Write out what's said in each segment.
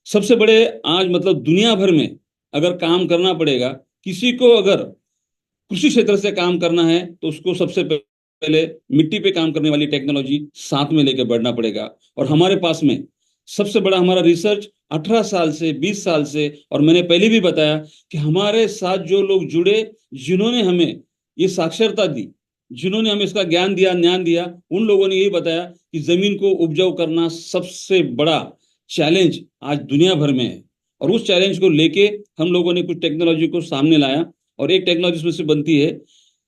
सबसे बड़े आज मतलब दुनिया भर में अगर काम करना पड़ेगा, किसी को अगर कृषि क्षेत्र से काम करना है तो उसको सबसे पहले मिट्टी पे काम करने वाली टेक्नोलॉजी साथ में लेकर बढ़ना पड़ेगा। और हमारे पास में सबसे बड़ा हमारा रिसर्च 18 साल से 20 साल से, और मैंने पहले भी बताया कि हमारे साथ जो लोग जुड़े, जिन्होंने हमें ये साक्षरता दी, जिन्होंने हमें इसका ज्ञान दिया, ज्ञान दिया, उन लोगों ने यही बताया कि जमीन को उपजाऊ करना सबसे बड़ा चैलेंज आज दुनिया भर में है। और उस चैलेंज को लेके हम लोगों ने कुछ टेक्नोलॉजी को सामने लाया, और एक टेक्नोलॉजी इसमें से बनती है।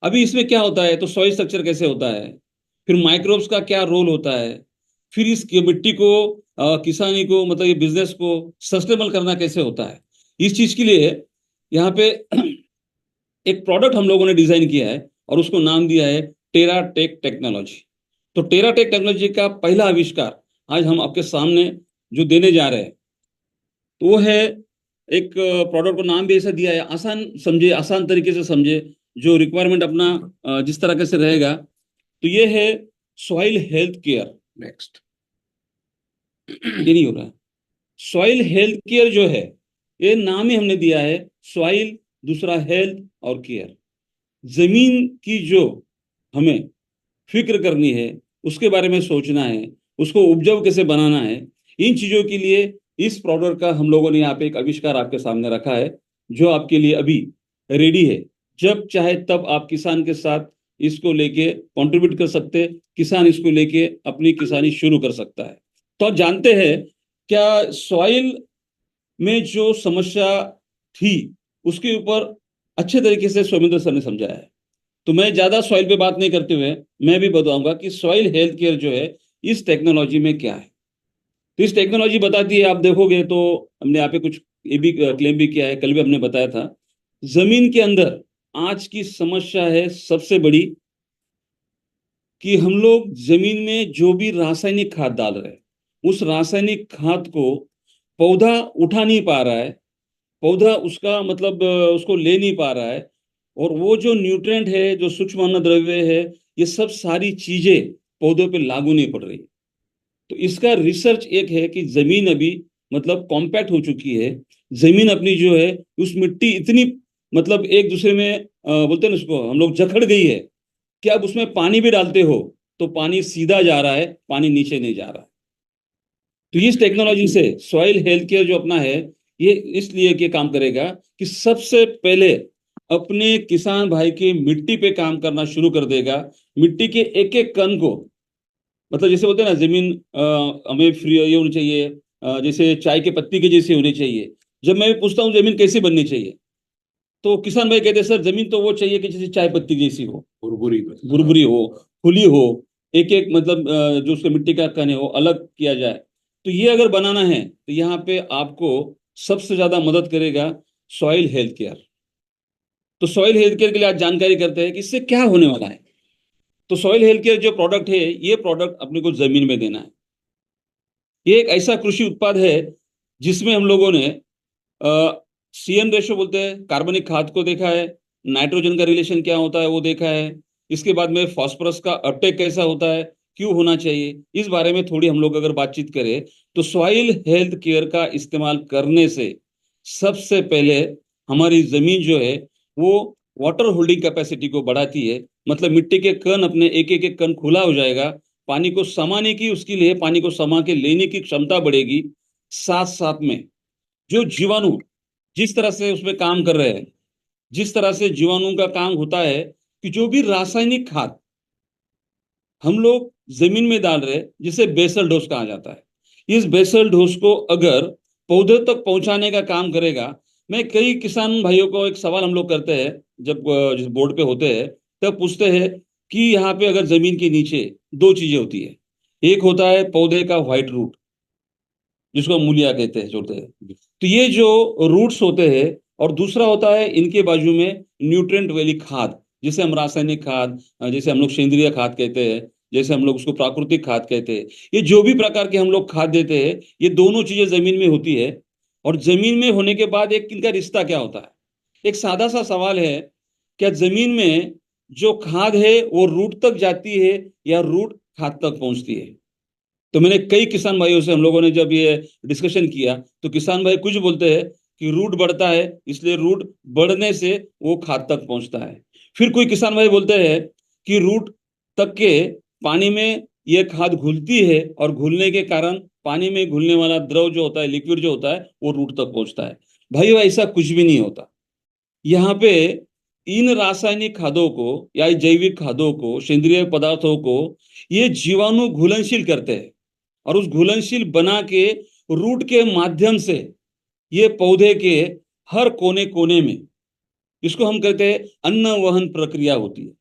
अभी इसमें क्या होता है, तो सॉइल स्ट्रक्चर कैसे होता है, फिर माइक्रोब्स का क्या रोल होता है, फिर इस मिट्टी को किसानी को मतलब ये बिजनेस को सस्टेनेबल करना कैसे होता है। इस चीज के लिए यहाँ पे एक प्रोडक्ट हम लोगों ने डिजाइन किया है और उसको नाम दिया है टेराटेक टेक्नोलॉजी। तो टेराटेक टेक्नोलॉजी का पहला आविष्कार आज हम आपके सामने जो देने जा रहे हैं, तो वो है एक प्रोडक्ट को नाम भी ऐसा दिया है, आसान समझे, आसान तरीके से समझे, जो रिक्वायरमेंट अपना जिस तरह से रहेगा। तो ये है सॉइल हेल्थ केयर। नेक्स्ट, ये नहीं हो रहा है। सॉइल हेल्थ केयर जो है, ये नाम ही हमने दिया है, सॉइल दूसरा हेल्थ और केयर। जमीन की जो हमें फिक्र करनी है, उसके बारे में सोचना है, उसको उपजाऊ कैसे बनाना है, इन चीजों के लिए इस प्रोडक्ट का हम लोगों ने यहाँ पे एक आविष्कार आपके सामने रखा है, जो आपके लिए अभी रेडी है। जब चाहे तब आप किसान के साथ इसको लेके कंट्रीब्यूट कर सकते, किसान इसको लेके अपनी किसानी शुरू कर सकता है। तो आप जानते हैं क्या, सॉइल में जो समस्या थी उसके ऊपर अच्छे तरीके से सोमेंद्र सर ने समझाया है। तो मैं ज्यादा सॉइल पे बात नहीं करते हुए मैं भी बताऊंगा कि सॉइल हेल्थ केयर जो है इस टेक्नोलॉजी में क्या है। तो इस टेक्नोलॉजी बताती है, आप देखोगे तो हमने यहाँ पे कुछ ये भी क्लेम भी किया है, कल भी हमने बताया था। जमीन के अंदर आज की समस्या है सबसे बड़ी कि हम लोग जमीन में जो भी रासायनिक खाद डाल रहे हैं, उस रासायनिक खाद को पौधा उठा नहीं पा रहा है, पौधा उसका मतलब उसको ले नहीं पा रहा है। और वो जो न्यूट्रिएंट है, जो सूक्ष्म अन्न द्रव्य है, ये सब सारी चीजें पौधों पे लागू नहीं पड़ रही। तो इसका रिसर्च एक है कि जमीन अभी मतलब कॉम्पैक्ट हो चुकी है, जमीन अपनी जो है उस मिट्टी इतनी मतलब एक दूसरे में बोलते हैं ना उसको हम लोग जकड़ गई है कि अब उसमें पानी भी डालते हो तो पानी सीधा जा रहा है, पानी नीचे नहीं जा रहा है। तो इस टेक्नोलॉजी से सॉइल हेल्थ केयर जो अपना है, ये इसलिए के काम करेगा कि सबसे पहले अपने किसान भाई की मिट्टी पे काम करना शुरू कर देगा। मिट्टी के एक एक कण को मतलब जैसे बोलते हैं ना, जमीन हमें फ्री ये होनी चाहिए, जैसे चाय के पत्ती के जैसे होनी चाहिए। जब मैं पूछता हूँ जमीन कैसी बननी चाहिए, तो किसान भाई कहते हैं सर जमीन तो वो चाहिए कि जैसे चाय पत्ती जैसी हो, बुरबुरी बुरबुरी हो, खुली हो, एक एक मतलब जो उसके मिट्टी का कण है वो अलग किया जाए। तो ये अगर बनाना है तो यहाँ पे आपको सबसे ज्यादा मदद करेगा सॉइल हेल्थ केयर। तो सॉइल हेल्थ केयर के लिए आज जानकारी करते हैं कि इससे क्या होने वाला है। तो सॉइल हेल्थ केयर जो प्रोडक्ट है, ये प्रोडक्ट अपने को जमीन में देना है। ये एक ऐसा कृषि उत्पाद है जिसमें हम लोगों ने सीएन रेशो बोलते हैं, कार्बनिक खाद को देखा है, नाइट्रोजन का रिलेशन क्या होता है वो देखा है, इसके बाद में फास्फोरस का अपटेक कैसा होता है, क्यों होना चाहिए, इस बारे में थोड़ी हम लोग अगर बातचीत करें तो सॉइल हेल्थ केयर का इस्तेमाल करने से सबसे पहले हमारी जमीन जो है वो वाटर होल्डिंग कैपेसिटी को बढ़ाती है। मतलब मिट्टी के कण अपने एक एक कण खुला हो जाएगा, पानी को समाने की, उसके लिए पानी को समा के लेने की क्षमता बढ़ेगी। साथ साथ में जो जीवाणु जिस तरह से उसमें काम कर रहे हैं, जिस तरह से जीवाणु का काम होता है कि जो भी रासायनिक खाद हम लोग जमीन में डाल रहे हैं, जिसे बेसल डोज कहा जाता है, इस बेसल डोज को अगर पौधे तक पहुंचाने का काम करेगा। मैं कई किसान भाइयों को एक सवाल हम लोग करते हैं, जब जिस बोर्ड पे होते हैं तब पूछते हैं कि यहाँ पे अगर जमीन के नीचे दो चीजें होती है, एक होता है पौधे का व्हाइट रूट, जिसको हम मूलिया कहते हैं, जोड़ते हैं, तो ये जो रूट्स होते हैं, और दूसरा होता है इनके बाजू में न्यूट्रिएंट वाली खाद, जिसे हम रासायनिक खाद, जैसे हम लोग सेंद्रिय खाद कहते हैं, जैसे हम लोग उसको प्राकृतिक खाद कहते हैं। ये जो भी प्रकार के हम लोग खाद देते हैं, ये दोनों चीजें जमीन में होती है। और जमीन में होने के बाद एक इनका रिश्ता क्या होता है। एक सादा सा सवाल है, क्या जमीन में जो खाद है वो रूट तक जाती है या रूट खाद तक पहुंचती है। तो मैंने कई किसान भाइयों से हम लोगों ने जब ये डिस्कशन किया, तो किसान भाई कुछ बोलते हैं कि रूट बढ़ता है, इसलिए रूट बढ़ने से वो खाद तक पहुंचता है। फिर कोई किसान भाई बोलते हैं कि रूट तक के पानी में ये खाद घुलती है, और घुलने के कारण पानी में घुलने वाला द्रव जो होता है, लिक्विड जो होता है, वो रूट तक पहुंचता है। भाइयों, ऐसा कुछ भी नहीं होता। यहाँ पे इन रासायनिक खादों को या जैविक खादों को, सेंद्रिय पदार्थों को ये जीवाणु घुलनशील करते हैं, और उस घुलनशील बना के रूट के माध्यम से ये पौधे के हर कोने कोने में, इसको हम कहते हैं अन्न वहन प्रक्रिया होती है।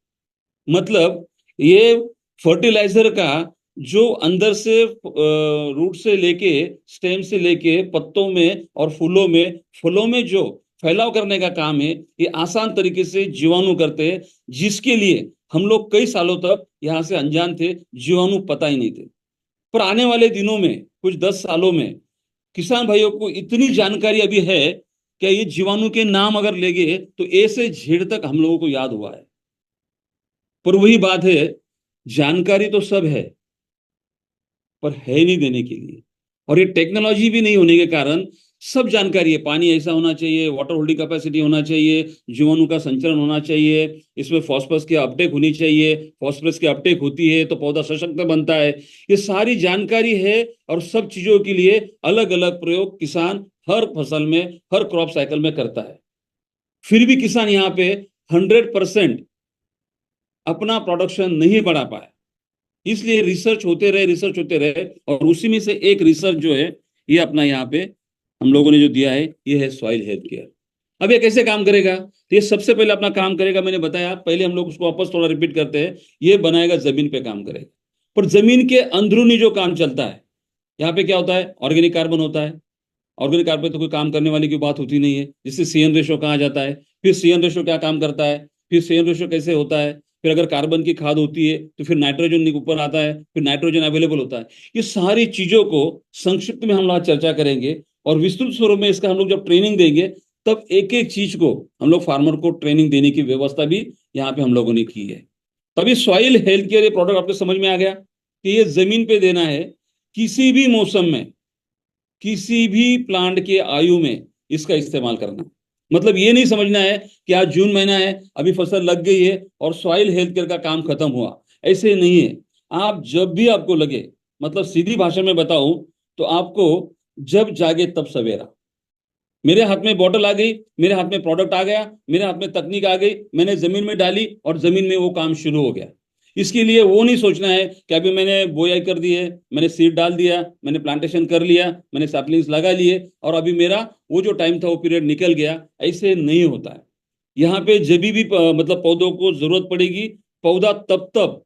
मतलब ये फर्टिलाइजर का जो अंदर से रूट से लेके, स्टेम से लेके पत्तों में और फूलों में, फलों में जो फैलाव करने का काम है, ये आसान तरीके से जीवाणु करते हैं, जिसके लिए हम लोग कई सालों तक यहाँ से अनजान थे, जीवाणु पता ही नहीं थे। पर आने वाले दिनों में, कुछ 10 सालों में, किसान भाइयों को इतनी जानकारी अभी है कि ये जीवाणु के नाम अगर लेंगे तो ए से जेड तक हम लोगों को याद हुआ है। पर वही बात है, जानकारी तो सब है, पर है नहीं देने के लिए। और ये टेक्नोलॉजी भी नहीं होने के कारण सब जानकारी है, पानी ऐसा होना चाहिए, वाटर होल्डिंग कैपेसिटी होना चाहिए, जीवाणु का संचरण होना चाहिए, इसमें फॉस्फोरस की अपटेक होनी चाहिए, फॉस्फोरस की अपटेक होती है तो पौधा सशक्त बनता है। ये सारी जानकारी है, और सब चीजों के लिए अलग अलग प्रयोग किसान हर फसल में, हर क्रॉप साइकिल में करता है। फिर भी किसान यहाँ पे 100% अपना प्रोडक्शन नहीं बढ़ा पाया। इसलिए रिसर्च होते रहे, रिसर्च होते रहे, और उसी में से एक रिसर्च जो है, ये अपना यहाँ पे हम लोगों ने जो दिया है, ये है सॉइल हेल्थ केयर। अब ये कैसे काम करेगा? तो ये सबसे पहले अपना काम करेगा, मैंने बताया पहले, हम लोग उसको वापस थोड़ा रिपीट करते हैं। ये बनाएगा, जमीन पे काम करेगा। पर जमीन के अंदरूनी जो काम चलता है, यहाँ पे क्या होता है? ऑर्गेनिक कार्बन होता है। ऑर्गेनिक कार्बन पे तो कोई काम करने वाली की बात होती नहीं है, जिससे सीएन रेशो कहा जाता है। फिर सीएन रेशो क्या काम करता है, फिर सीएन रेशो कैसे होता है, फिर अगर कार्बन की खाद होती है तो फिर नाइट्रोजन ऊपर आता है, फिर नाइट्रोजन अवेलेबल होता है। ये सारी चीजों को संक्षिप्त में हम लोग चर्चा करेंगे, और विस्तृत स्वरूप में इसका हम लोग जब ट्रेनिंग देंगे, तब एक एक चीज को हम लोग फार्मर को ट्रेनिंग देने की व्यवस्था भी यहाँ पे हम लोगों ने की है। तभी सॉइल हेल्थ केयर ये प्रोडक्ट आपको समझ में आ गया कि ये जमीन पे देना है, किसी भी मौसम में, किसी भी प्लांट के आयु में इसका इस्तेमाल करना। मतलब ये नहीं समझना है कि आज जून महीना है, अभी फसल लग गई है और सॉइल हेल्थ केयर का काम खत्म हुआ, ऐसे नहीं है। आप जब भी आपको लगे, मतलब सीधी भाषा में बताऊं तो आपको जब जागे तब सवेरा। मेरे हाथ में बॉटल आ गई, मेरे हाथ में प्रोडक्ट आ गया, मेरे हाथ में तकनीक आ गई, मैंने जमीन में डाली और जमीन में वो काम शुरू हो गया। इसके लिए वो नहीं सोचना है कि अभी मैंने बोआई कर दी है, मैंने सीड डाल दिया, मैंने प्लांटेशन कर लिया, मैंने सैपलिंग्स लगा लिए, और अभी मेरा वो जो टाइम था वो पीरियड निकल गया। ऐसे नहीं होता है। यहाँ पे जब भी मतलब पौधों को जरूरत पड़ेगी, पौधा तब तब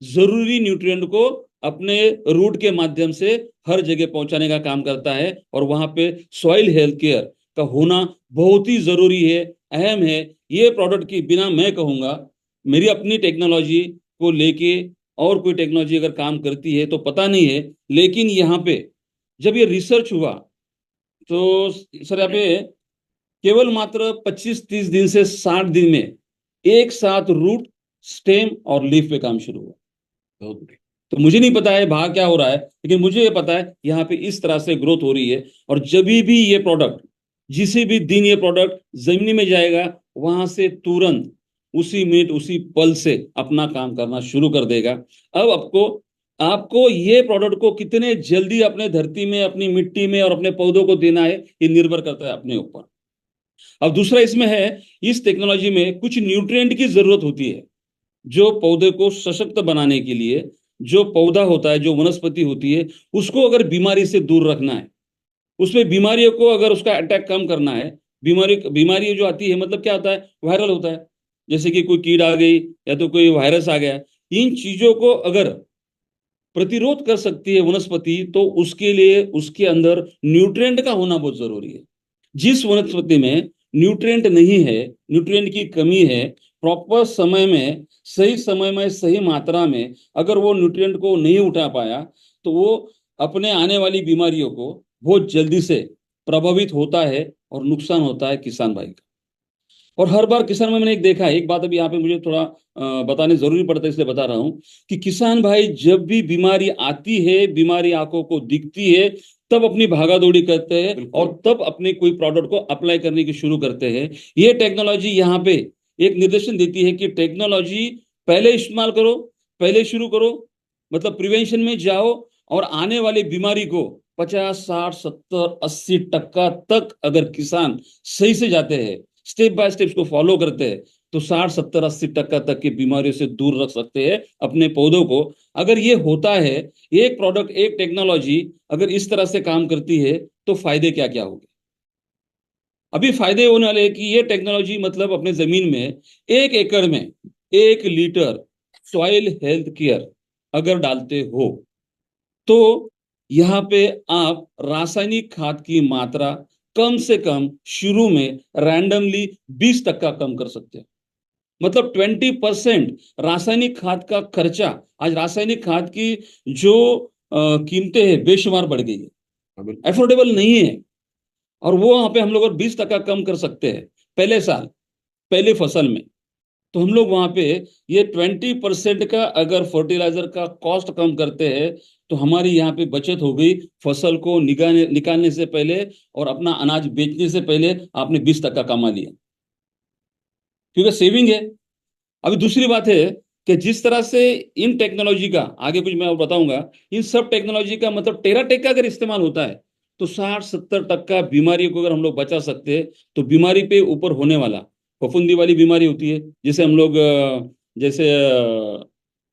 जरूरी न्यूट्रिएंट को अपने रूट के माध्यम से हर जगह पहुंचाने का काम करता है। और वहां पे सॉइल हेल्थ केयर का होना बहुत ही जरूरी है, अहम है। ये प्रोडक्ट के बिना, मैं कहूंगा, मेरी अपनी टेक्नोलॉजी को लेके और कोई टेक्नोलॉजी अगर काम करती है तो पता नहीं है, लेकिन यहाँ पे जब ये रिसर्च हुआ तो सर, यहाँ पे केवल मात्र 25-30 दिन से 60 दिन में एक साथ रूट, स्टेम और लीफ पे काम शुरू हुआ। बहुत बढ़िया। तो मुझे नहीं पता है भाग क्या हो रहा है, लेकिन मुझे ये पता है यहाँ पे इस तरह से ग्रोथ हो रही है। और जब भी ये प्रोडक्ट, जिसे भी दिन ये प्रोडक्ट जमीनी में जाएगा, वहां से तुरंत उसी मिनट, उसी पल से अपना काम करना शुरू कर देगा। अब आपको आपको ये प्रोडक्ट को कितने जल्दी अपने धरती में, अपनी मिट्टी में और अपने पौधों को देना है, ये निर्भर करता है अपने ऊपर। अब दूसरा इसमें है, इस टेक्नोलॉजी में कुछ न्यूट्रिएंट की जरूरत होती है, जो पौधे को सशक्त बनाने के लिए। जो पौधा होता है, जो वनस्पति होती है, उसको अगर बीमारी से दूर रखना है, उसमें बीमारियों को अगर उसका अटैक कम करना है, बीमारी बीमारी जो आती है, मतलब क्या होता है, वायरल होता है। जैसे कि कोई कीड़ आ गई या तो कोई वायरस आ गया, इन चीजों को अगर प्रतिरोध कर सकती है वनस्पति, तो उसके लिए उसके अंदर न्यूट्रिएंट का होना बहुत जरूरी है। जिस वनस्पति में न्यूट्रिएंट नहीं है, न्यूट्रिएंट की कमी है, प्रॉपर समय में, सही समय में, सही मात्रा में अगर वो न्यूट्रिएंट को नहीं उठा पाया, तो वो अपने आने वाली बीमारियों को बहुत जल्दी से प्रभावित होता है, और नुकसान होता है किसान भाई का। और हर बार किसान में मैंने एक देखा है, एक बात अभी यहाँ पे मुझे थोड़ा बताने जरूरी पड़ता है इसलिए बता रहा हूँ कि किसान भाई जब भी बीमारी आती है, बीमारी आंखों को दिखती है, तब अपनी भागा दौड़ी करते हैं और तब अपने कोई प्रोडक्ट को अप्लाई करने की शुरू करते हैं। ये टेक्नोलॉजी यहाँ पे एक निर्देशन देती है कि टेक्नोलॉजी पहले इस्तेमाल करो, पहले शुरू करो, मतलब प्रिवेंशन में जाओ, और आने वाली बीमारी को 50, 60, 70, 80% तक अगर किसान सही से जाते हैं, स्टेप बाय स्टेप को फॉलो करते हैं, तो 60, 70, 80% तक की बीमारियों से दूर रख सकते हैं अपने पौधों को। अगर ये होता है, एक प्रोडक्ट, एक टेक्नोलॉजी अगर इस तरह से काम करती है, तो फायदे क्या क्या होंगे। अभी फायदे होने वाले हैं कि ये टेक्नोलॉजी मतलब अपने जमीन में 1 एकड़ में 1 लीटर सॉइल हेल्थ केयर अगर डालते हो, तो यहाँ पे आप रासायनिक खाद की मात्रा कम से कम शुरू में रैंडमली 20% कम कर सकते हैं। मतलब 20% रासायनिक खाद का खर्चा, आज रासायनिक खाद की जो कीमतें हैं बेशुमार बढ़ गई है, अफोर्डेबल नहीं है, और वो वहां पे हम लोग 20% कम कर सकते हैं पहले साल, पहले फसल में। तो हम लोग वहां पे ये 20% का अगर फर्टिलाइजर का कॉस्ट कम करते हैं, तो हमारी यहाँ पे बचत हो गई फसल को निकालने से पहले, और अपना अनाज बेचने से पहले आपने 20% कमा लिया, क्योंकि सेविंग है। अभी दूसरी बात है कि जिस तरह से इन टेक्नोलॉजी का आगे कुछ मैं और बताऊंगा, इन सब टेक्नोलॉजी का मतलब टेराटेक का अगर इस्तेमाल होता है, तो 60, 70% बीमारियों को अगर हम लोग बचा सकते हैं, तो बीमारी पे ऊपर होने वाला फफूंदी वाली बीमारी होती है, जैसे हम लोग जैसे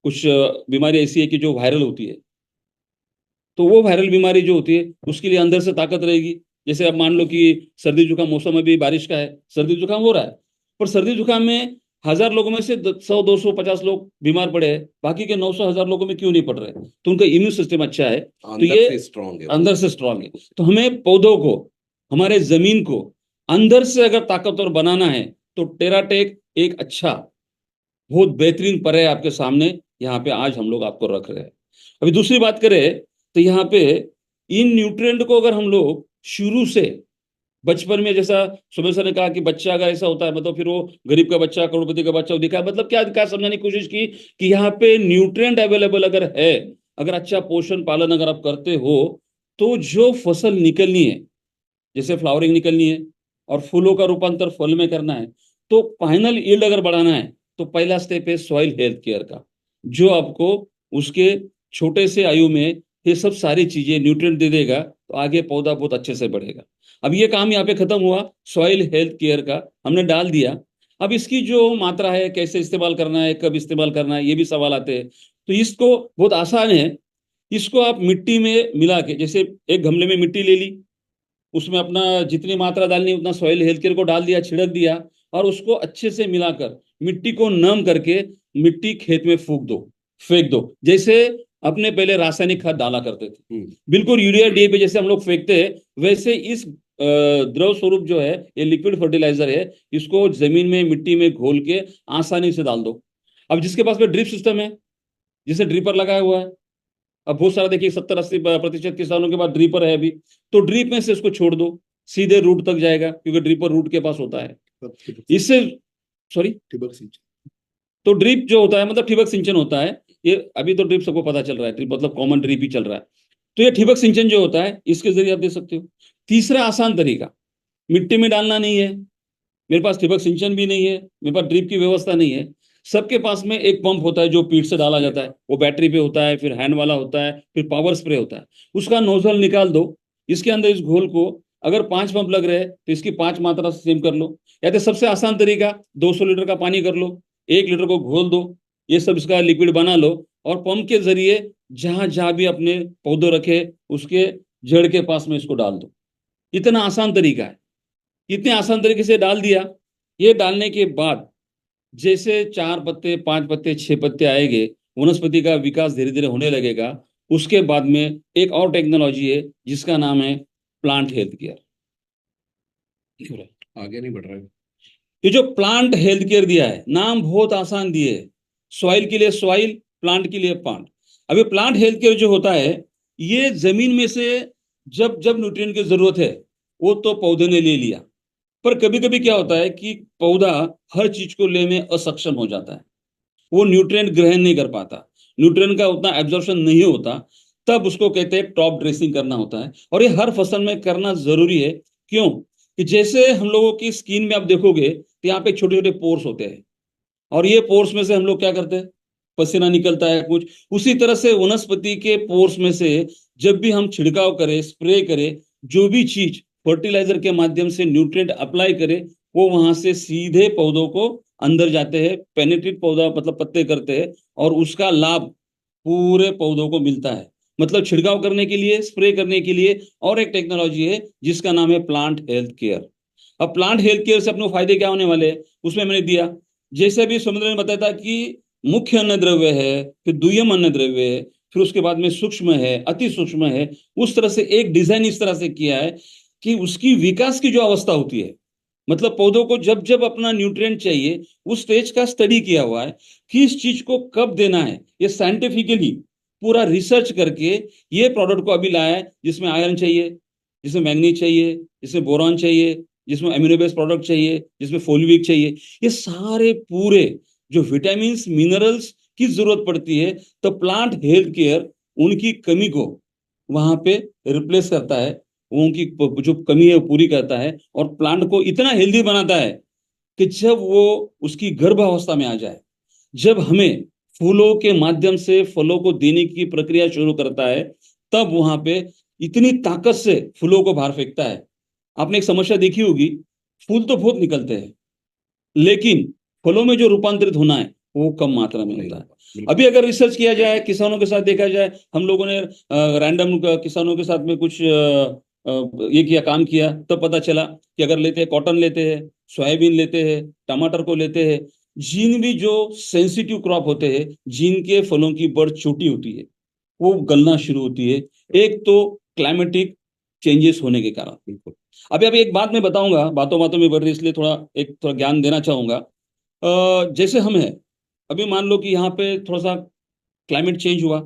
कुछ बीमारी ऐसी है कि जो वायरल होती है, तो वो वायरल बीमारी जो होती है उसके लिए अंदर से ताकत रहेगी। जैसे अब मान लो कि सर्दी जुकाम मौसम अभी बारिश का है, सर्दी जुकाम हो रहा है, पर सर्दी जुकाम में 1000 लोगों में से 100, 200, 50 लोग बीमार पड़े हैं, बाकी के 900, 1000 लोगों में क्यों नहीं पड़ रहे? तो उनका इम्यून सिस्टम अच्छा है, तो ये स्ट्रांग है, अंदर से स्ट्रांग है। तो हमें पौधों को, हमारे जमीन को अंदर से अगर ताकतवर बनाना है, तो टेराटेक एक अच्छा, बहुत बेहतरीन पर्याय आपके सामने यहाँ पे आज हम लोग आपको रख रहे हैं। अभी दूसरी बात करें, तो यहाँ पे इन न्यूट्रिएंट को अगर हम लोग शुरू से बचपन में, जैसा सुबह सर ने कहा कि बच्चा अगर ऐसा होता है, मतलब फिर वो गरीब का बच्चा करोड़पति का बच्चा दिखा, मतलब क्या क्या समझाने की कोशिश की कि यहाँ पे न्यूट्रिएंट अवेलेबल अगर है, अगर अच्छा पोषण पालन अगर आप करते हो, तो जो फसल निकलनी है, जैसे फ्लावरिंग निकलनी है और फूलों का रूपांतर फल में करना है, तो फाइनल यील्ड अगर बढ़ाना है, तो पहला स्टेप है सॉइल हेल्थ केयर का, जो आपको उसके छोटे से आयु में ये सब सारी चीजें न्यूट्रिएंट दे देगा, तो आगे पौधा बहुत अच्छे से बढ़ेगा। अब ये काम यहाँ पे खत्म हुआ, सॉइल हेल्थ केयर का हमने डाल दिया। अब इसकी जो मात्रा है, कैसे इस्तेमाल करना है, कब इस्तेमाल करना है, ये भी सवाल आते हैं। तो इसको बहुत आसान है, इसको आप मिट्टी में मिला के, जैसे एक गमले में मिट्टी ले ली, उसमें अपना जितनी मात्रा डालनी उतना सॉइल हेल्थ केयर को डाल दिया, छिड़क दिया, और उसको अच्छे से मिलाकर मिट्टी को नम करके मिट्टी खेत में फूंक दो, फेंक दो, जैसे अपने पहले रासायनिक खाद डाला करते थे, बिल्कुल यूरिया डीएपी जैसे हम लोग फेंकते हैं, वैसे इस द्रव स्वरूप जो है, ये लिक्विड फर्टिलाइजर है, इसको जमीन में मिट्टी में घोल के आसानी से डाल दो। अब जिसके पास में ड्रिप सिस्टम है, जिसे ड्रिपर लगाया हुआ है, अब बहुत सारा देखिए 70, 80% किसानों के पास ड्रीपर है अभी, तो ड्रीप में से इसको छोड़ दो, सीधे रूट तक जाएगा, क्योंकि ड्रीपर रूट के पास होता है। इससे, सॉरी, ठिबक सिंचाई, तो ड्रिप जो होता है मतलब ठिबक सिंचन होता है, ये अभी तो ड्रिप सबको पता चल रहा है, ड्रिप मतलब कॉमन ड्रिप ही चल रहा है। तो ये ठिबक सिंचन जो होता है, इसके जरिए आप दे सकते हो। तीसरा आसान तरीका, मिट्टी में डालना नहीं है, मेरे पास ठिबक सिंचन भी नहीं है, मेरे पास ड्रिप की व्यवस्था नहीं है, सबके पास में एक पंप होता है जो पीठ से डाला जाता है, वो बैटरी पे होता है, फिर हैंड वाला होता है, फिर पावर स्प्रे होता है, उसका नोजल निकाल दो, इसके अंदर इस घोल को, अगर 5 पंप लग रहे हैं तो इसकी 5 मात्रा सेम कर लो, या तो सबसे आसान तरीका 200 लीटर का पानी कर लो, 1 लीटर को घोल दो, ये सब इसका लिक्विड बना लो, और पंप के जरिए जहां जहां भी अपने पौधे रखे उसके जड़ के पास में इसको डाल दो। इतना आसान तरीका है, इतने आसान तरीके से डाल दिया। ये डालने के बाद जैसे 4 पत्ते, 5 पत्ते, 6 पत्ते आएंगे, वनस्पति का विकास धीरे धीरे होने लगेगा। उसके बाद में एक और टेक्नोलॉजी है जिसका नाम है प्लांट हेल्थ केयर। आगे नहीं बढ़ रहा है। ये जो प्लांट हेल्थ केयर दिया है, नाम बहुत आसान दिए है, सॉइल के लिए सॉइल, प्लांट के लिए प्लांट। अभी प्लांट हेल्थ केयर जो होता है, ये जमीन में से जब जब न्यूट्रिएंट की जरूरत है, वो तो पौधे ने ले लिया, पर कभी कभी क्या होता है कि पौधा हर चीज को लेने में असक्षम हो जाता है, वो न्यूट्रिएंट ग्रहण नहीं कर पाता, न्यूट्रिएंट का उतना एब्जॉर्प्शन नहीं होता, तब उसको कहते हैं टॉप ड्रेसिंग करना होता है। और ये हर फसल में करना जरूरी है। क्यों? कि जैसे हम लोगों की स्किन में आप देखोगे तो यहाँ पे छोटे छोटे पोर्स होते हैं, और ये पोर्स में से हम लोग क्या करते हैं, पसीना निकलता है कुछ। उसी तरह से वनस्पति के पोर्स में से जब भी हम छिड़काव करें, स्प्रे करें, जो भी चीज फर्टिलाइजर के माध्यम से न्यूट्रिएंट अप्लाई करें, वो वहां से सीधे पौधों को अंदर जाते हैं, पेनिट्रेट पौधा मतलब पत्ते करते हैं, और उसका लाभ पूरे पौधों को मिलता है। मतलब छिड़काव करने के लिए, स्प्रे करने के लिए और एक टेक्नोलॉजी है जिसका नाम है प्लांट हेल्थ केयर। अब प्लांट हेल्थ केयर से अपने को फायदे क्या होने वाले हैं, उसमें मैंने दिया। जैसे भी समुद्र ने बताया था कि मुख्य अन्न द्रव्य है, फिर दुय्यम अन्न द्रव्य है, फिर उसके बाद में सूक्ष्म है, अति सूक्ष्म है। उस तरह से एक डिजाइन इस तरह से किया है कि उसकी विकास की जो अवस्था होती है, मतलब पौधों को जब जब अपना न्यूट्रिएंट चाहिए, उस स्टेज का स्टडी किया हुआ है कि इस चीज को कब देना है। ये साइंटिफिकली पूरा रिसर्च करके ये प्रोडक्ट को अभी लाया है, जिसमें आयरन चाहिए, जिसमें मैग्नीज चाहिए, जिसमें बोरॉन चाहिए, जिसमें अमीनो बेस्ड प्रोडक्ट चाहिए, जिसमें फोलिक चाहिए। ये सारे पूरे जो विटामिन मिनरल्स की जरूरत पड़ती है, तो प्लांट हेल्थ केयर उनकी कमी को वहां पे रिप्लेस करता है, वो उनकी जो कमी है वो पूरी करता है, और प्लांट को इतना हेल्दी बनाता है कि जब वो उसकी गर्भावस्था में आ जाए, जब हमें फूलों के माध्यम से फलों को देने की प्रक्रिया शुरू करता है, तब वहां पे इतनी ताकत से फूलों को बाहर फेंकता है। आपने एक समस्या देखी होगी, फूल तो बहुत निकलते हैं, लेकिन फलों में जो रूपांतरित होना है वो कम मात्रा में होता है। अभी अगर रिसर्च किया जाए, किसानों के साथ देखा जाए, हम लोगों ने रैंडम किसानों के साथ में कुछ ये किया, काम किया, तब पता चला कि अगर लेते हैं, कॉटन लेते हैं, सोयाबीन लेते हैं, टमाटर को लेते हैं, जिन भी जो सेंसिटिव क्रॉप होते हैं, जिनके फलों की बढ़ छोटी होती है, वो गलना शुरू होती है। एक तो क्लाइमेटिक चेंजेस होने के कारण। बिल्कुल। अभी एक बात मैं बताऊंगा, बातों बातों में बढ़ रही, इसलिए थोड़ा ज्ञान देना चाहूंगा। जैसे हम हैं, अभी मान लो कि यहाँ पे थोड़ा सा क्लाइमेट चेंज हुआ,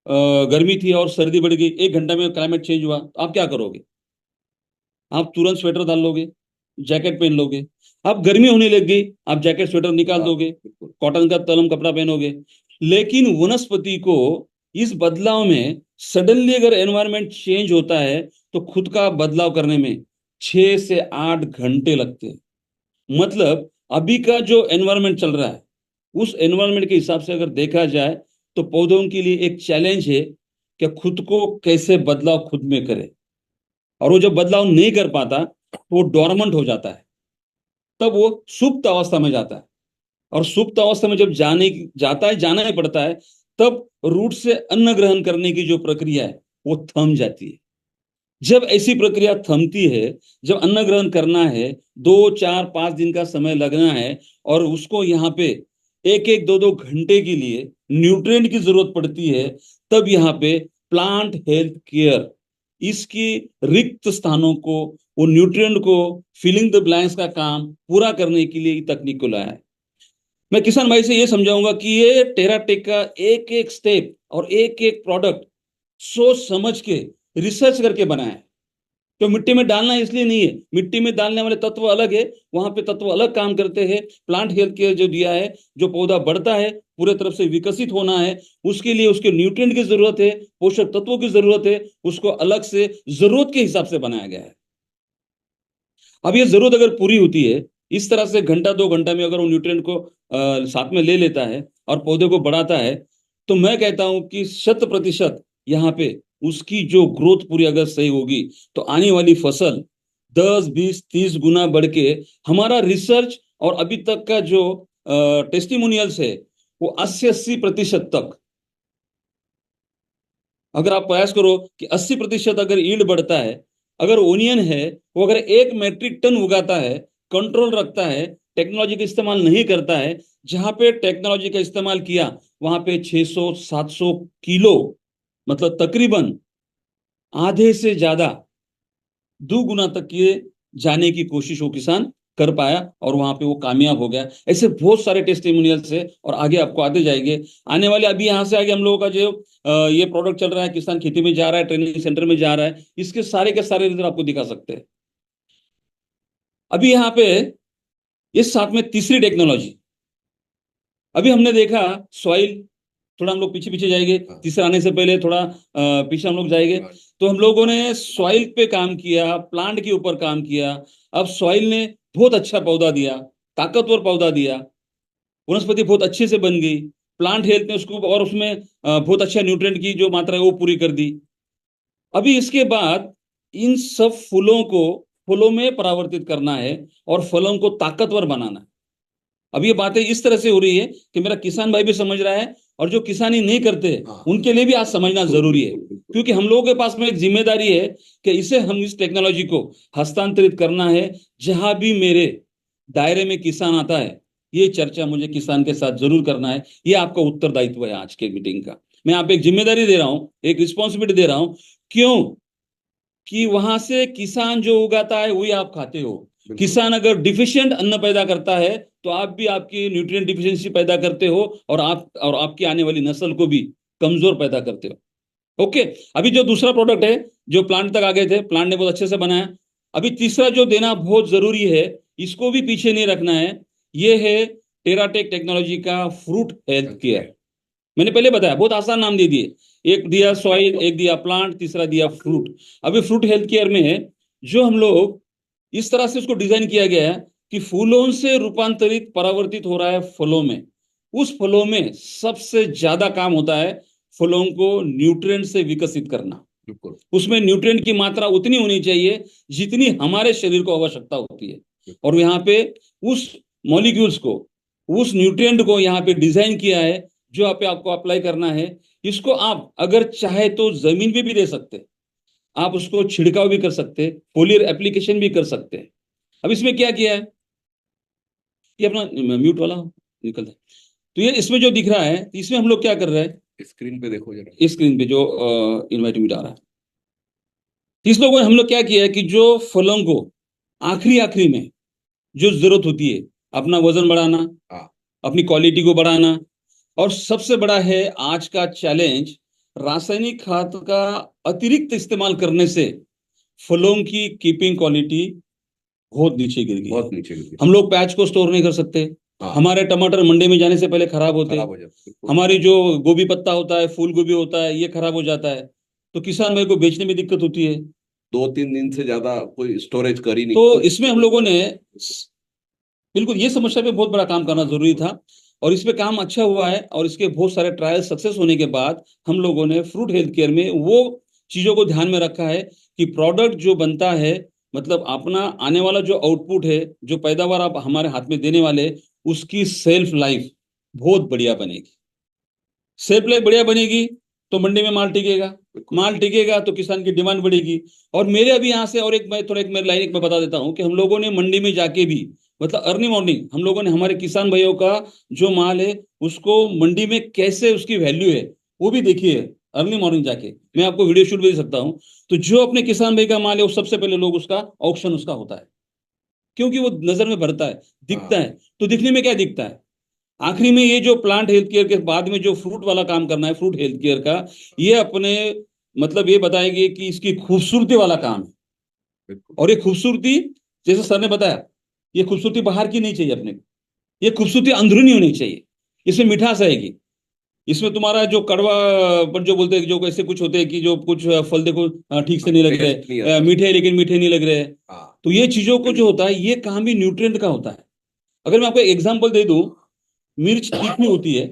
गर्मी थी और सर्दी बढ़ गई, 1 घंटा में क्लाइमेट चेंज हुआ, तो आप क्या करोगे? आप तुरंत स्वेटर डाल लोगे, जैकेट पहन लोगे। अब गर्मी होने लग गई, आप जैकेट स्वेटर निकाल दोगे, कॉटन का तलम कपड़ा पहनोगे। लेकिन वनस्पति को इस बदलाव में सडनली अगर एनवायरनमेंट चेंज होता है, तो खुद का बदलाव करने में 6 से 8 घंटे लगते हैं। मतलब अभी का जो एनवायरनमेंट चल रहा है, उस एनवायरनमेंट के हिसाब से अगर देखा जाए, तो पौधों के लिए एक चैलेंज है कि खुद को कैसे बदलाव खुद में करे। और वो जब बदलाव नहीं कर पाता, वो डोरमेंट हो जाता है, तब वो सुप्त अवस्था में जाता है। और सुप्त अवस्था में जब जाता है, जाना ही पड़ता है, तब रूट से अन्न ग्रहण करने की जो प्रक्रिया है वो थम जाती है। जब ऐसी प्रक्रिया थमती है, जब अन्न ग्रहण करना है, 2 4 5 दिन का समय लगना है, और उसको यहाँ पे 1 1 2 2 घंटे के लिए न्यूट्रिएंट की जरूरत पड़ती है, तब यहाँ पे प्लांट हेल्थ केयर इसकी रिक्त स्थानों को, वो न्यूट्रिएंट को फिलिंग द ब्लैंक्स का काम पूरा करने के लिए तकनीक को लाया है। मैं किसान भाई से ये समझाऊंगा कि ये टेराटेक का एक एक स्टेप और एक एक प्रोडक्ट सोच समझ के रिसर्च करके बनाया है। तो मिट्टी में डालना इसलिए नहीं है, मिट्टी में डालने वाले तत्व अलग है, वहां पे तत्व अलग काम करते हैं। प्लांट हेल्थ केयर जो दिया है, जो पौधा बढ़ता है, पूरे तरफ से विकसित होना है, उसके लिए उसके न्यूट्रिएंट की जरूरत है, पोषक तत्वों की जरूरत है, उसको अलग से जरूरत के हिसाब से बनाया गया है। अब ये जरूरत अगर पूरी होती है, इस तरह से 1 2 घंटा में अगर वो न्यूट्रिएंट को साथ में ले लेता है और पौधे को बढ़ाता है, तो मैं कहता हूं कि 100% यहाँ पे उसकी जो ग्रोथ पूरी अगर सही होगी, तो आने वाली फसल 10 20 30 गुना बढ़ के, हमारा रिसर्च और अभी तक का जो टेस्टिमोनियल्स है, वो 80 80% तक, अगर आप प्रयास करो कि 80% अगर ईल्ड बढ़ता है, अगर ओनियन है वो अगर 1 मेट्रिक टन उगाता है, कंट्रोल रखता है, टेक्नोलॉजी का इस्तेमाल नहीं करता है, जहां पे टेक्नोलॉजी का इस्तेमाल किया वहां पे 600 700 किलो, मतलब तकरीबन आधे से ज्यादा 2 गुना तक ये जाने की कोशिश वो किसान कर पाया, और वहां पे वो कामयाब हो गया। ऐसे बहुत सारे टेस्टिमोनियल्स है, और आगे आपको आते जाएंगे। आने वाले अभी यहाँ से आगे हम लोगों का जो ये प्रोडक्ट चल रहा है, किसान खेती में जा रहा है, ट्रेनिंग सेंटर में जा रहा है, इसके सारे के सारे रिजल्ट आपको दिखा सकते हैं। अभी यहाँ पे इस साथ में तीसरी टेक्नोलॉजी, अभी हमने देखा सॉइल, थोड़ा हम लोग पीछे पीछे जाएंगे, तीसरा आने से पहले थोड़ा पीछे हम लोग जाएंगे। तो हम लोगों ने सॉइल पे काम किया, प्लांट के ऊपर काम किया। अब सॉइल ने बहुत अच्छा पौधा दिया, ताकतवर पौधा दिया, वनस्पति बहुत अच्छे से बन गई। प्लांट हेल्थ ने उसको और उसमें बहुत अच्छा न्यूट्रिएंट की जो मात्रा है वो पूरी कर दी। अभी इसके बाद इन सब फूलों को फलों में परावर्तित करना है और फलों को ताकतवर बनाना है। अब ये बातें इस तरह से हो रही है कि मेरा किसान भाई भी समझ रहा है और जो किसानी नहीं करते उनके लिए भी आज समझना जरूरी है, क्योंकि हम लोगों के पास में एक जिम्मेदारी है कि इसे हम इस टेक्नोलॉजी को हस्तांतरित करना है। जहां भी मेरे दायरे में किसान आता है, ये चर्चा मुझे किसान के साथ जरूर करना है। ये आपका उत्तरदायित्व है आज के मीटिंग का। मैं आप एक जिम्मेदारी दे रहा हूं, एक रिस्पॉन्सिबिलिटी दे रहा हूं। क्यों कि वहां से किसान जो उगाता है वही आप खाते हो। किसान अगर डिफिशिएंट अन्न पैदा करता है तो आप भी आपकी न्यूट्रिएंट डिफिशियंसी पैदा करते हो और आपकी आने वाली नस्ल को भी कमजोर पैदा करते हो। ओके, अभी जो दूसरा प्रोडक्ट है जो प्लांट तक आ गए थे, प्लांट ने बहुत अच्छे से बनाया। अभी तीसरा जो देना बहुत जरूरी है, इसको भी पीछे नहीं रखना है, ये है टेराटेक टेक्नोलॉजी का फ्रूट हेल्थ केयर। मैंने पहले बताया, बहुत आसान नाम दे दिए, एक दिया सॉइल, एक दिया प्लांट, तीसरा दिया फ्रूट। अभी फ्रूट हेल्थ केयर में है जो हम लोग इस तरह से उसको डिजाइन किया गया है कि फूलों से रूपांतरित परावर्तित हो रहा है फलों में। उस फलों में सबसे ज्यादा काम होता है फलों को न्यूट्रिएंट से विकसित करना। उसमें न्यूट्रिएंट की मात्रा उतनी होनी चाहिए जितनी हमारे शरीर को आवश्यकता होती है। और यहाँ पे उस मॉलिक्यूल्स को, उस न्यूट्रिएंट को यहाँ पे डिजाइन किया है जो आपको अप्लाई करना है। इसको आप अगर चाहे तो जमीन पे भी दे सकते हैं, आप उसको छिड़काव भी कर सकते हैं, फोलियर एप्लीकेशन भी कर सकते हैं। अब इसमें क्या किया है, ये अपना म्यूट वाला निकलता है, तो ये इसमें जो दिख रहा है, इसमें हम लोग क्या कर रहे हैं, स्क्रीन पे देखो जरा, इस स्क्रीन पे जो इन्वाइट मीट आ रहा है, इस लोगों ने हम लोग क्या किया है कि जो फलों को आखिरी आखिरी में जो जरूरत होती है, अपना वजन बढ़ाना, अपनी क्वालिटी को बढ़ाना, और सबसे बड़ा है आज का चैलेंज, रासायनिक खाद का अतिरिक्त इस्तेमाल करने से फलों की कीपिंग क्वालिटी बहुत नीचे गिर गई, बहुत नीचे गिर गई। हम लोग पैच को स्टोर नहीं कर सकते। हमारे टमाटर मंडी में जाने से पहले खराब होते हैं। हमारी जो गोभी पत्ता होता है, फूल गोभी होता है, ये खराब हो जाता है, तो किसान भाई को बेचने में दिक्कत होती है। 2-3 दिन से ज्यादा कोई स्टोरेज कर ही नहीं। तो इसमें हम लोगों ने बिल्कुल ये समस्या पे बहुत बड़ा काम करना जरूरी था, और इस पे काम अच्छा हुआ है। और इसके बहुत सारे ट्रायल सक्सेस होने के बाद हम लोगों ने फ्रूट हेल्थ केयर में वो चीजों को ध्यान में रखा है कि प्रोडक्ट जो बनता है, मतलब अपना आने वाला जो आउटपुट है, जो पैदावार आप हमारे हाथ में देने वाले, उसकी सेल्फ लाइफ बहुत बढ़िया बनेगी। सेल्फ लाइफ बढ़िया बनेगी तो मंडी में माल टिकेगा, माल टिकेगा तो किसान की डिमांड बढ़ेगी। और मेरे अभी यहाँ से और एक मैं थोड़ा एक मेरी लाइन एक मैं बता देता हूँ कि हम लोगों ने मंडी में जाके भी, मतलब अर्ली मॉर्निंग हम लोगों ने हमारे किसान भाइयों का जो माल है उसको मंडी में कैसे उसकी वैल्यू है वो भी देखी है। अर्ली मॉर्निंग जाके मैं आपको वीडियो शूट भी दे सकता हूँ। तो जो अपने किसान भाई का माल है वो सबसे पहले लोग उसका ऑक्शन उसका होता है, क्योंकि वो नजर में भरता है, दिखता है। तो दिखने में क्या दिखता है, आखिरी में ये जो प्लांट हेल्थ केयर के बाद में जो फ्रूट वाला काम करना है, फ्रूट हेल्थ केयर का, ये अपने मतलब ये बताएंगे कि इसकी खूबसूरती वाला काम है। और ये खूबसूरती, जैसे सर ने बताया, ये खूबसूरती बाहर की नहीं चाहिए अपने को, ये खूबसूरती अंदरूनी होनी चाहिए। इसमें मिठास आएगी, इसमें तुम्हारा जो कड़वा पर जो बोलते हैं, जो ऐसे कुछ होते हैं कि जो कुछ फल देखो ठीक से नहीं लग रहे, मीठे लेकिन मीठे नहीं लग रहे। तो ये चीजों को जो होता है, ये काम भी न्यूट्रिएंट का होता है। अगर मैं आपको एग्जांपल दे दूं, मिर्च तीखी होती है,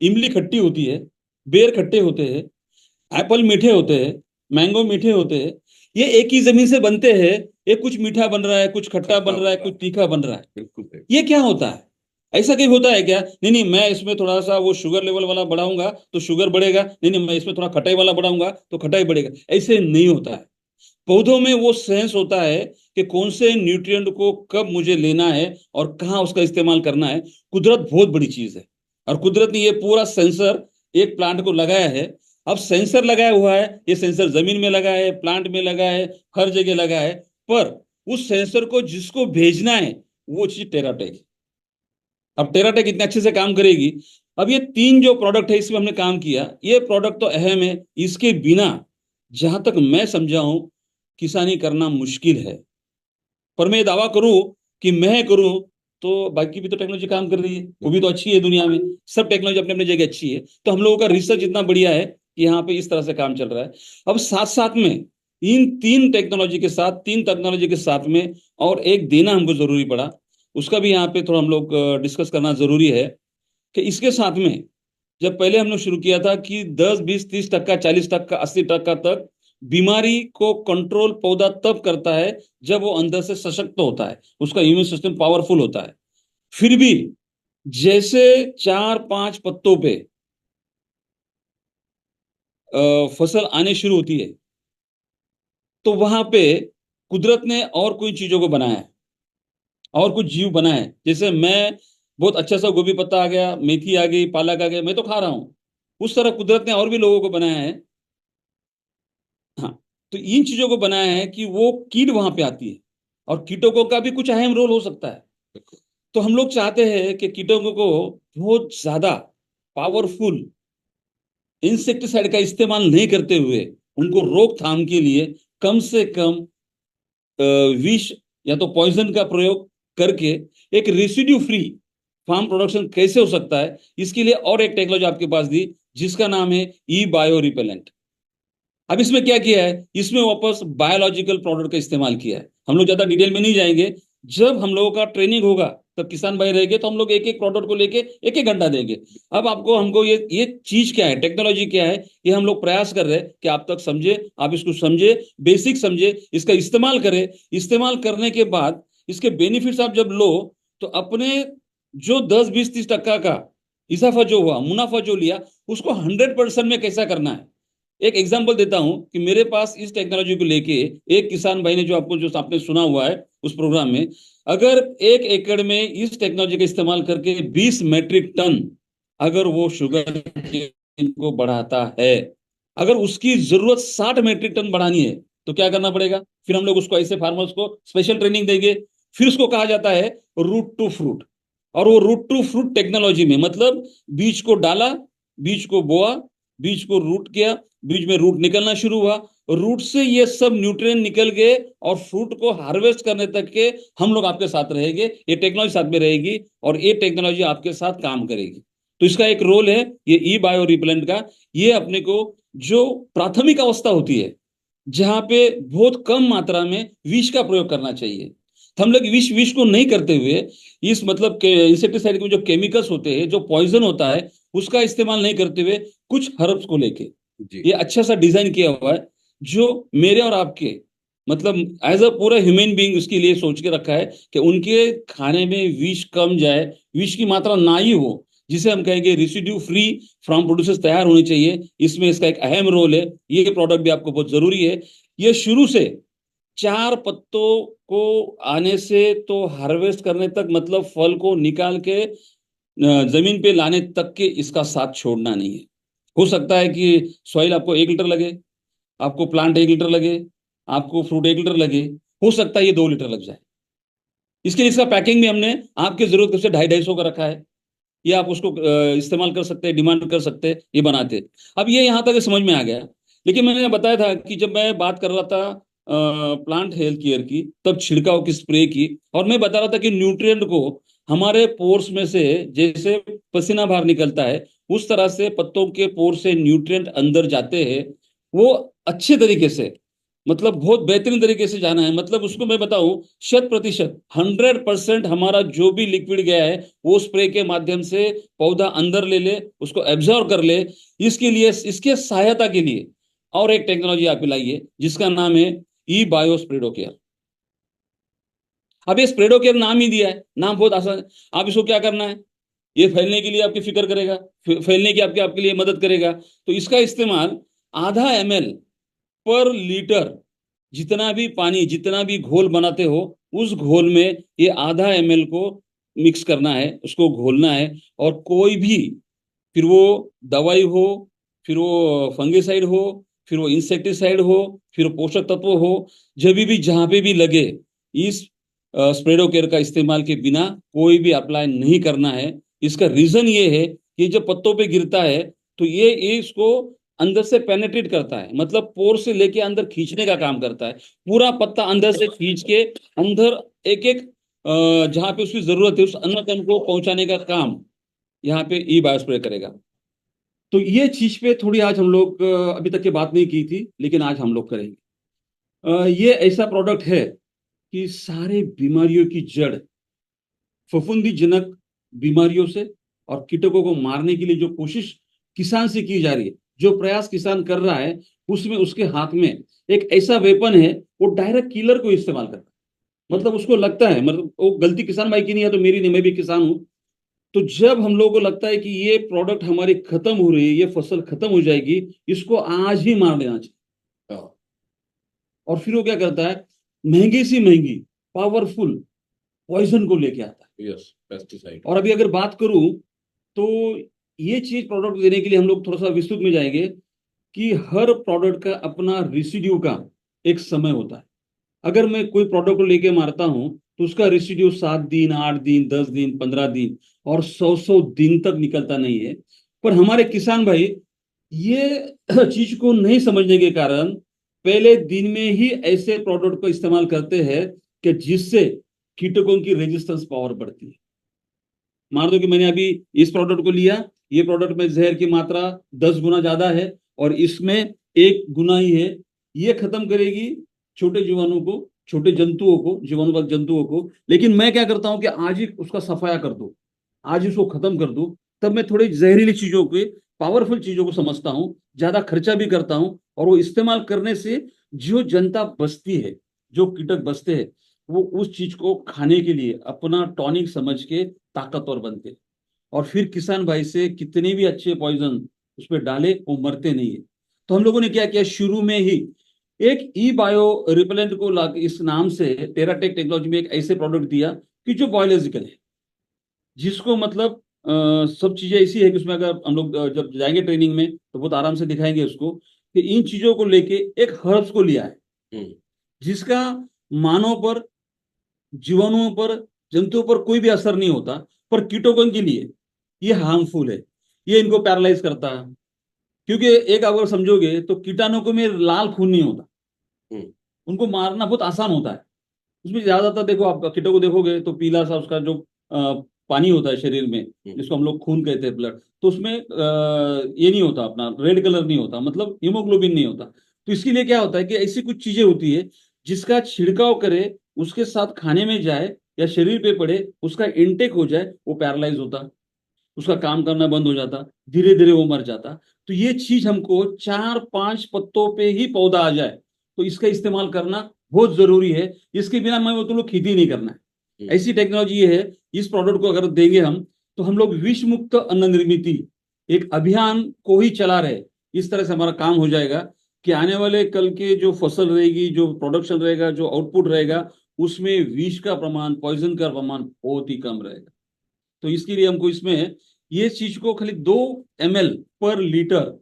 इमली खट्टी होती है, बेर खट्टे होते हैं, एप्पल मीठे होते हैं, मैंगो मीठे होते हैं। ये एक ही जमीन से बनते हैं, ये कुछ मीठा बन रहा है, कुछ खट्टा बन रहा है, कुछ तीखा बन रहा है। ये क्या होता है, ऐसा कहीं होता है क्या? नहीं नहीं, मैं इसमें थोड़ा सा वो शुगर लेवल वाला बढ़ाऊंगा तो शुगर बढ़ेगा, नहीं नहीं मैं इसमें थोड़ा खटाई वाला बढ़ाऊंगा तो खटाई बढ़ेगा, ऐसे नहीं होता है। पौधों में वो सेंस होता है कि कौन से न्यूट्रिएंट को कब मुझे लेना है और कहाँ उसका इस्तेमाल करना है। कुदरत बहुत बड़ी चीज है, और कुदरत ने ये पूरा सेंसर एक प्लांट को लगाया है। अब सेंसर लगाया हुआ है, ये सेंसर जमीन में लगा है, प्लांट में लगा है, हर जगह लगा है, पर उस सेंसर को जिसको भेजना है वो चीज टेराटेक। अब टेराटेक इतने अच्छे से काम करेगी। अब ये तीन जो प्रोडक्ट है इसमें हमने काम किया, ये प्रोडक्ट तो अहम है, इसके बिना जहां तक मैं समझा हूं किसानी करना मुश्किल है। पर मैं ये दावा करूं कि मैं करूं तो बाकी भी तो टेक्नोलॉजी काम कर रही है, वो भी तो अच्छी है दुनिया में। सब टेक्नोलॉजी अपने अपने जगह अच्छी है, तो हम लोगों का रिसर्च इतना बढ़िया है कि यहाँ पे इस तरह से काम चल रहा है। अब साथ साथ में इन तीन टेक्नोलॉजी के साथ में और एक देना हमको जरूरी पड़ा, उसका भी यहाँ पे थोड़ा हम लोग डिस्कस करना जरूरी है कि इसके साथ में जब पहले हमने शुरू किया था कि 10, 20, 30%, 40%, 80% तक बीमारी को कंट्रोल पौधा तब करता है जब वो अंदर से सशक्त होता है, उसका इम्यून सिस्टम पावरफुल होता है। फिर भी जैसे 4-5 पत्तों पे फसल आने शुरू होती है, तो वहां पे कुदरत ने और कोई चीजों को बनाया है और कुछ जीव बनाए हैं। जैसे मैं बहुत अच्छा सा गोभी पत्ता आ गया, मेथी आ गई, पालक आ गया, मैं तो खा रहा हूं, उस तरह कुदरत ने और भी लोगों को बनाया है। हाँ, तो इन चीजों को बनाया है कि वो कीट वहां पे आती है, और कीटों का भी कुछ अहम रोल हो सकता है। तो हम लोग चाहते हैं कि कीटों को बहुत ज्यादा पावरफुल इंसेक्टिसाइड का इस्तेमाल नहीं करते हुए उनको रोकथाम के लिए कम से कम विष या तो पॉइजन का प्रयोग करके एक रेसिड्यू फ्री फार्म प्रोडक्शन कैसे हो सकता है, इसके लिए और एक टेक्नोलॉजी आपके पास दी जिसका नाम है ई बायो रिपेलेंट। अब इसमें क्या किया है, इसमें वापस बायोलॉजिकल प्रोडक्ट का इस्तेमाल किया है। हम लोग ज्यादा डिटेल में नहीं जाएंगे, जब हम लोगों का ट्रेनिंग होगा तब किसान भाई रहेंगे तो हम लोग एक एक प्रोडक्ट को लेके एक एक घंटा देंगे। अब आपको हमको ये चीज क्या है, टेक्नोलॉजी क्या है, ये हम लोग प्रयास कर रहे हैं कि आप तक समझे, आप इसको समझे, बेसिक समझे, इसका इस्तेमाल करें। इस्तेमाल करने के बाद इसके बेनिफिट्स आप जब लो तो अपने जो 10, 20, 30% का इजाफा जो हुआ, मुनाफा जो लिया, उसको 100% में कैसा करना है। एक एग्जांपल देता हूं कि मेरे पास इस टेक्नोलॉजी को लेके एक किसान भाई ने जो आपने सुना हुआ है उस प्रोग्राम में, अगर 1 एकड़ में इस टेक्नोलॉजी का इस्तेमाल करके 20 मेट्रिक टन अगर वो शुगर को बढ़ाता है, अगर उसकी जरूरत 60 मेट्रिक टन बढ़ानी है तो क्या करना पड़ेगा। फिर हम लोग उसको ऐसे फार्मर्स को स्पेशल ट्रेनिंग देंगे। फिर उसको कहा जाता है रूट टू फ्रूट। और वो रूट टू फ्रूट टेक्नोलॉजी में मतलब बीज को डाला, बीज को बोआ, बीज को रूट किया, बीज में रूट निकलना शुरू हुआ, रूट से ये सब न्यूट्रिएंट निकल गए और फ्रूट को हार्वेस्ट करने तक के हम लोग आपके साथ रहेंगे, ये टेक्नोलॉजी साथ में रहेगी और ये टेक्नोलॉजी आपके साथ काम करेगी। तो इसका एक रोल है ये ई बायो रिपेलेंट का। ये अपने को जो प्राथमिक अवस्था होती है जहां पे बहुत कम मात्रा में विष का प्रयोग करना चाहिए, तो हम लोग विष विष को नहीं करते हुए इस मतलब के इंसेक्टिसाइड में जो केमिकल्स होते हैं, जो पॉइजन होता है, उसका इस्तेमाल नहीं करते हुए कुछ हर्ब्स को लेके जी ये अच्छा सा डिजाइन किया हुआ है जो मेरे और आपके मतलब एज अ पूरा ह्यूमन बीइंग उसके लिए सोच के रखा है कि उनके खाने में विष कम जाए, विष की मात्रा ना ही हो, जिसे हम कहेंगे रेसिड्यू फ्री फ्रॉम प्रोड्यूसर्स तैयार होनी चाहिए। इसमें इसका एक अहम रोल है, ये प्रोडक्ट भी आपको बहुत जरूरी है। ये शुरू से 4 पत्तों को आने से तो हार्वेस्ट करने तक मतलब फल को निकाल के जमीन पे लाने तक के इसका साथ छोड़ना नहीं है। हो सकता है कि सॉइल आपको 1 लीटर लगे, आपको प्लांट 1 लीटर लगे, आपको फ्रूट 1 लीटर लगे, हो सकता है ये 2 लीटर लग जाए। इसके लिए इसका पैकिंग भी हमने आपके जरूरत से 250-250 का रखा है। ये आप उसको इस्तेमाल कर सकते हैं, डिमांड कर सकते हैं, ये बनाते। अब ये यहाँ तक समझ में आ गया। लेकिन मैंने बताया था कि जब मैं बात कर रहा था प्लांट हेल्थ केयर की, तब छिड़काव की, स्प्रे की, और मैं बता रहा था कि न्यूट्रिएंट को हमारे पोर्स में से जैसे पसीना बाहर निकलता है उस तरह से पत्तों के पोर से न्यूट्रिएंट अंदर जाते हैं। वो अच्छे तरीके से मतलब बहुत बेहतरीन तरीके से जाना है। मतलब उसको मैं बताऊं 100%, 100% हमारा जो भी लिक्विड गया है वो स्प्रे के माध्यम से पौधा अंदर ले ले, उसको एब्जॉर्ब कर ले। इसके लिए, इसके सहायता के लिए और एक टेक्नोलॉजी आप लाइए जिसका नाम है ई बायो स्प्रेडो केयर। अब ये स्प्रेडो केयर नाम ही दिया है, नाम बहुत आसान है। आप इसको क्या करना है, ये फैलने के लिए आपकी फिक्र करेगा, फैलने की आपके आपके लिए मदद करेगा। तो इसका इस्तेमाल ½ ml पर लीटर, जितना भी पानी, जितना भी घोल बनाते हो उस घोल में ये ½ ml को मिक्स करना है, उसको घोलना है। और कोई भी, फिर वो दवाई हो, फिर वो फंगिसाइड हो, फिर वो इंसेक्टिसाइड हो, फिर वो पोषक तत्व हो, जब भी जहां पे भी लगे, इस स्प्रेडो केयर का इस्तेमाल के बिना कोई भी अप्लाई नहीं करना है। इसका रीजन ये है कि जब पत्तों पे गिरता है तो ये इसको अंदर से पेनेट्रेट करता है, मतलब पोर से लेके अंदर खींचने का काम करता है। पूरा पत्ता अंदर से खींच के अंदर एक एक जहाँ पे उसकी जरूरत है उस अन्न कण को पहुंचाने का काम यहाँ पे ई बायोस्प्रे करेगा। तो ये चीज पे थोड़ी आज हम लोग अभी तक की बात नहीं की थी, लेकिन आज हम लोग करेंगे। ये ऐसा प्रोडक्ट है कि सारे बीमारियों की जड़, फफूंदीजनक बीमारियों से और कीटकों को मारने के लिए जो कोशिश किसान से की जा रही है, जो प्रयास किसान कर रहा है, उसमें उसके हाथ में एक ऐसा वेपन है, वो डायरेक्ट किलर को इस्तेमाल करता है। मतलब उसको लगता है, मतलब वो गलती किसान भाई की नहीं है तो मेरी नहीं, मैं भी किसान हूं। तो जब हम लोगों को लगता है कि ये प्रोडक्ट हमारी खत्म हो रही है, ये फसल खत्म हो जाएगी, इसको आज ही मार देना चाहिए। और फिर वो क्या करता है, महंगी सी महंगी पावरफुल पॉइजन को लेके आता है। Yes, pesticide. और अभी अगर बात करूं तो ये चीज प्रोडक्ट देने के लिए हम लोग थोड़ा सा विस्तृत में जाएंगे कि हर प्रोडक्ट का अपना रेसिड्यू का एक समय होता है। अगर मैं कोई प्रोडक्ट को लेके मारता हूं तो उसका रेसिड्यू 7 दिन, 8 दिन, 10 दिन, 15 दिन और 100 दिन तक निकलता नहीं है। पर हमारे किसान भाई ये चीज को नहीं समझने के कारण पहले दिन में ही ऐसे प्रोडक्ट को इस्तेमाल करते हैं कि जिससे कीटकों की रेजिस्टेंस पावर बढ़ती है। मान दो कि मैंने अभी इस प्रोडक्ट को लिया, ये प्रोडक्ट में जहर की मात्रा 10 गुना ज्यादा है और इसमें 1 गुना ही है। ये खत्म करेगी छोटे जीवाणु को, छोटे जंतुओं को, जीवाणु जंतुओं को। लेकिन मैं क्या करता हूं कि आज ही उसका सफाया कर दूं, आज इसको खत्म कर दूं। तब मैं थोड़ी जहरीली चीजों के, पावरफुल चीजों को समझता हूं, ज्यादा खर्चा भी करता हूं, और वो इस्तेमाल करने से जो जनता बचती है, जो कीटक बचते हैं, वो उस चीज को खाने के लिए अपना टॉनिक समझ के ताकतवर बनते हैं। और फिर किसान भाई से कितने भी अच्छे पॉइजन उस पर डाले, वो मरते नहीं है। तो हम लोगों ने क्या किया, शुरू में ही एक ई बायो रिपेलेंट को ला इस नाम से टेराटेक टेक्नोलॉजी में एक ऐसे प्रोडक्ट दिया कि जो बायोलॉजिकल है, जिसको मतलब सब चीजें ऐसी है कि उसमें अगर हम लोग जब जाएंगे ट्रेनिंग में तो बहुत आराम से दिखाएंगे उसको कि इन चीजों को लेके एक हर्ब्स को लिया है जिसका मानव पर, जीवाणुओं पर, जंतुओं पर कोई भी असर नहीं होता, पर कीटों के लिए ये हार्मफुल है। ये इनको पैरालाइज करता है। क्योंकि एक अगर समझोगे तो कीटाणु में लाल खून नहीं होता, उनको मारना बहुत आसान होता है। उसमें ज्यादातर देखो, आप कीटों को देखोगे तो पीला सा उसका जो पानी होता है शरीर में, जिसको हम लोग खून कहते हैं, ब्लड, तो उसमें ये नहीं होता, अपना रेड कलर नहीं होता, मतलब हीमोग्लोबिन नहीं होता। तो इसके लिए क्या होता है कि ऐसी कुछ चीजें होती है जिसका छिड़काव करे, उसके साथ खाने में जाए या शरीर पे पड़े, उसका इनटेक हो जाए, वो पैरालाइज होता, उसका काम करना बंद हो जाता, धीरे धीरे वो मर जाता। तो ये चीज हमको 4-5 पत्तों पे ही पौधा आ जाए तो इसका इस्तेमाल करना बहुत जरूरी है। इसके बिना मैं वो तो लोग खेती नहीं करना है। ऐसी टेक्नोलॉजी ये है, इस प्रोडक्ट को अगर देंगे हम तो हम लोग विष मुक्त अन्न निर्मित एक अभियान को ही चला रहे। इस तरह से हमारा काम हो जाएगा कि आने वाले कल के जो फसल रहेगी, जो प्रोडक्शन रहेगा, जो आउटपुट रहेगा, उसमें विष का प्रमाण, पॉइजन का प्रमाण बहुत ही कम रहेगा। तो इसके लिए हमको इसमें ये चीज को खाली 2 ml पर लीटर,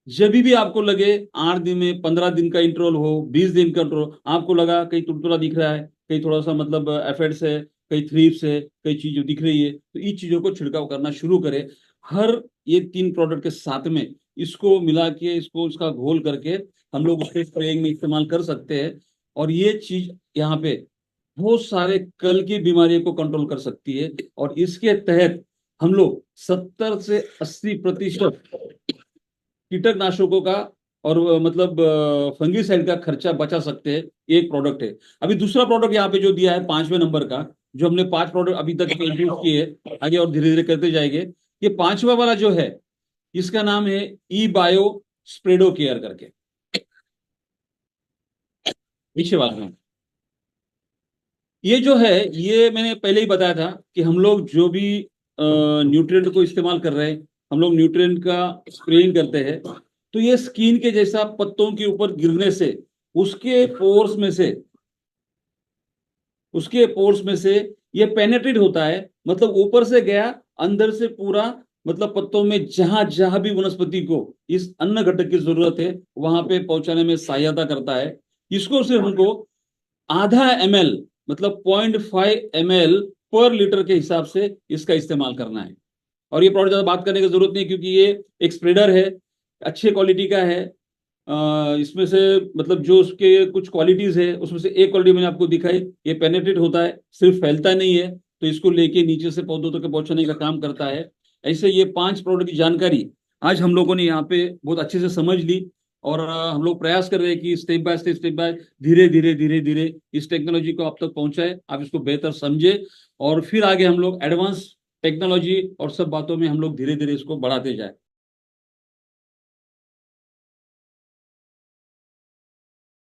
जब भी आपको लगे, 8 दिन में, 15 दिन का इंटरवल हो, 20 दिन का इंटरवल, आपको लगा कहीं तुलतुला दिख रहा है, कहीं थोड़ा सा मतलब एफेड्स है, कहीं थ्रिप्स है, कई चीज दिख रही है, तो इन चीजों को छिड़काव करना शुरू करें। हर ये 3 प्रोडक्ट के साथ में इसको मिला के, इसको उसका घोल करके हम लोग उसके स्प्रेइंग में इस्तेमाल कर सकते हैं। और ये चीज यहाँ पे बहुत सारे कल की बीमारियों को कंट्रोल कर सकती है। और इसके तहत हम लोग 70 से 80% कीटकनाशकों का और मतलब फंगीसाइड का खर्चा बचा सकते हैं। एक प्रोडक्ट है। अभी दूसरा प्रोडक्ट यहाँ पे जो दिया है 5वें नंबर का, जो हमने 5 प्रोडक्ट अभी तक इंट्रोड्यूस किए, आगे और धीरे धीरे करते जाएंगे। ये 5वां वाला जो है, इसका नाम है ई बायो स्प्रेडो केयर करके, पीछे वाला नाम। ये जो है, ये मैंने पहले ही बताया था कि हम लोग जो भी न्यूट्रिएंट को इस्तेमाल कर रहे हैं, हम लोग न्यूट्रिएंट का स्प्रेइंग करते हैं, तो ये स्किन के जैसा पत्तों के ऊपर गिरने से उसके पोर्स में से ये पेनेट्रेट होता है, मतलब ऊपर से गया, अंदर से पूरा, मतलब पत्तों में जहां जहां भी वनस्पति को इस अन्न घटक की जरूरत है वहां पे पहुंचाने में सहायता करता है। इसको सिर्फ हमको आधा ml, मतलब 0.5 ml पर लीटर के हिसाब से इसका इस्तेमाल करना है। और ये प्रोडक्ट ज्यादा बात करने की जरूरत नहीं, क्योंकि ये एक स्प्रेडर है। अच्छे क्वालिटी का है। इसमें से मतलब जो उसके कुछ क्वालिटीज है उसमें से एक क्वालिटी मैंने आपको दिखाई, ये पेनेट्रेट होता है, सिर्फ फैलता नहीं है, तो इसको लेके नीचे से पौधों तक पहुंचाने का काम करता है। ऐसे ये 5 प्रोडक्ट की जानकारी आज हम लोगों ने यहाँ पे बहुत अच्छे से समझ ली। और हम लोग प्रयास कर रहे हैं कि स्टेप बाय धीरे धीरे इस टेक्नोलॉजी को आप तक पहुंचाए, आप इसको बेहतर समझे, और फिर आगे हम लोग एडवांस टेक्नोलॉजी और सब बातों में हम लोग धीरे धीरे इसको बढ़ाते जाए।